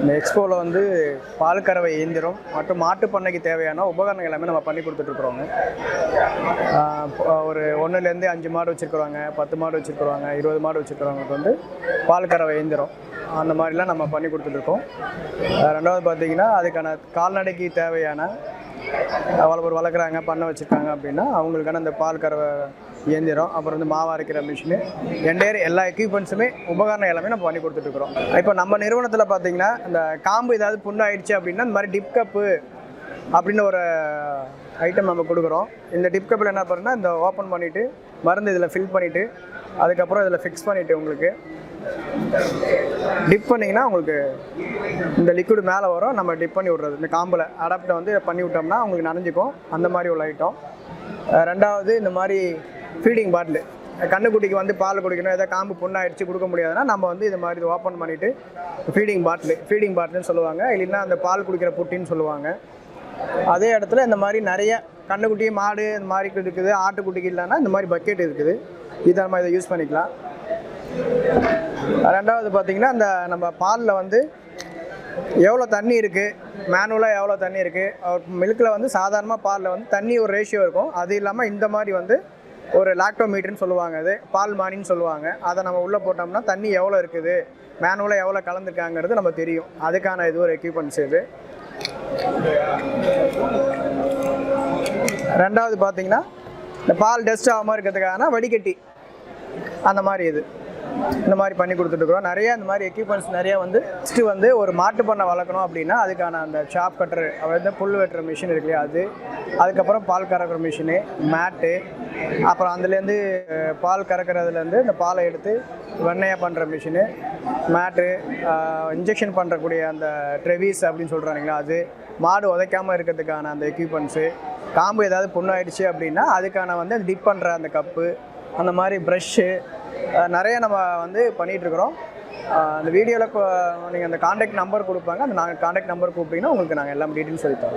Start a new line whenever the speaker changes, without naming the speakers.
இந்த எக்ஸ்போவில் வந்து பால் கறவை இயந்திரம் மற்றும் மாட்டு பண்ணைக்கு தேவையான உபகரணங்கள் எல்லாமே நம்ம பண்ணி கொடுத்துட்ருக்குறோங்க. ஒரு 1லேருந்து 5 மாடு வச்சுருக்குறவங்க, 10 மாடு வச்சுருக்குறவங்க, 20 மாடு வச்சுருக்கிறவங்களுக்கு வந்து பால் கறவை இயந்திரம் அந்த மாதிரிலாம் நம்ம பண்ணி கொடுத்துட்ருக்கோம். ரெண்டாவது பார்த்திங்கன்னா அதுக்கான கால்நடைக்கு தேவையான ஒரு வளர்க்குறாங்க, பண்ணை வச்சுருக்காங்க அப்படின்னா அவங்களுக்கான அந்த பால் கறவை இயந்திரம், அப்புறம் வந்து மாவு அரைக்கிற மிஷினு, என்டையர் எல்லா எக்யூப்மெண்ட்ஸுமே உபகரணம் எல்லாமே நம்ம பண்ணி கொடுத்துட்ருக்குறோம். இப்போ நம்ம நிறுவனத்தில் பார்த்திங்கன்னா இந்த காம்பு ஏதாவது புண்ணாயிடுச்சு அப்படின்னா இந்த மாதிரி டிப் கப்பு அப்படின்னு ஒரு ஐட்டம் நம்ம கொடுக்குறோம். இந்த டிப் கப்பில் என்ன பண்ணுறோன்னா இந்த ஓப்பன் பண்ணிவிட்டு மருந்து இதில் ஃபில் பண்ணிவிட்டு அதுக்கப்புறம் இதில் ஃபிக்ஸ் பண்ணிவிட்டு உங்களுக்கு டிப் பண்ணிங்கன்னா உங்களுக்கு இந்த லிக்விட் மேலே வரும். நம்ம டிப் பண்ணி விட்றது இந்த காம்பில் அடாப்டை வந்து பண்ணி விட்டோம்னா உங்களுக்கு நனைஞ்சிக்கும். அந்த மாதிரி உள்ள ஐட்டம். ரெண்டாவது இந்த மாதிரி ஃபீடிங் பாட்டில், கண்ணுக்குட்டிக்கு வந்து பால் குடிக்கணும், எதாவது காம்பு புண்ணாயிடுச்சு கொடுக்க முடியாதுன்னா நம்ம வந்து இது மாதிரி ஓப்பன் பண்ணிவிட்டு ஃபீடிங் பாட்டில்னு சொல்லுவாங்க, இல்லைன்னா அந்த பால் குடிக்கிற புட்டின்னு சொல்லுவாங்க. அதே இடத்துல இந்த மாதிரி நிறைய கண்ணுக்குட்டி மாடு இந்த மாதிரி இருக்குது, ஆட்டுக்குட்டிக்கு இல்லைன்னா இந்த மாதிரி பக்கெட் இருக்குது, இதை நம்ம இதை யூஸ் பண்ணிக்கலாம். ரெண்டாவது பார்த்திங்கன்னா இந்த நம்ம பாலில் வந்து எவ்வளோ தண்ணி இருக்குது, மேனுவலாக எவ்வளோ தண்ணி இருக்குது, மில்கில் வந்து சாதாரணமாக பாலில் வந்து தண்ணி ஒரு ரேஷியோ இருக்கும். அது இல்லாமல் இந்த மாதிரி வந்து ஒரு லாக்டோமீட்டர்னு சொல்லுவாங்க, அது பால் மானின்னு சொல்லுவாங்க. அதை நம்ம உள்ளே போட்டோம்னா தண்ணி எவ்வளோ இருக்குது, மேனுவலாக எவ்வளோ கலந்துருக்காங்கிறது நம்ம தெரியும். அதுக்கான இது ஒரு எக்யூப்மெண்ட்ஸ் இது. ரெண்டாவது பார்த்திங்கன்னா இந்த பால் டஸ்ட் ஆகாமல் இருக்கிறதுக்கான வடிகட்டி அந்த மாதிரி இது இந்த மாதிரி பண்ணி கொடுத்துட்ருக்குறோம். நிறையா இந்த மாதிரி எக்யூப்மெண்ட்ஸ் நிறையா வந்து ஃபஸ்ட்டு வந்து ஒரு மாட்டு பண்ணை வளர்க்கணும் அப்படின்னா அதுக்கான அந்த சாப் கட்டர், அதாவது புல் வெட்டுற மிஷின் இருக்கு இல்லையா, அது, அதுக்கப்புறம் பால் கறக்கிற மிஷினு, மேட்டு, அப்புறம் அதுலேருந்து பால் கறக்கிறதுலேருந்து இந்த பாலை எடுத்து வெண்ணையாக பண்ணுற மிஷினு, மேட்டு, இன்ஜெக்ஷன் பண்ணுறக்கூடிய அந்த ட்ரெவிஸ் அப்படின்னு சொல்கிறாங்களா அது, மாடு உதைக்காமல் இருக்கிறதுக்கான அந்த எக்யூப்மெண்ட்ஸு, காம்பு ஏதாவது புண்ணாயிடுச்சு அப்படின்னா அதுக்கான வந்து அந்த டிப் பண்ணுற அந்த கப்பு, அந்த மாதிரி ப்ரஷ்ஷு நிறைய நம்ம வந்து பண்ணிகிட்ருக்குறோம். அந்த வீடியோவில் நீங்கள் அந்த காண்டாக்ட் நம்பர் கொடுப்பாங்க, அந்த காண்டாக்ட் நம்பர் கூப்பிட்டிங்கன்னா உங்களுக்கு நாங்கள் எல்லாம் டீட்டெயில்ஸ் சொல்லித்தரோம்.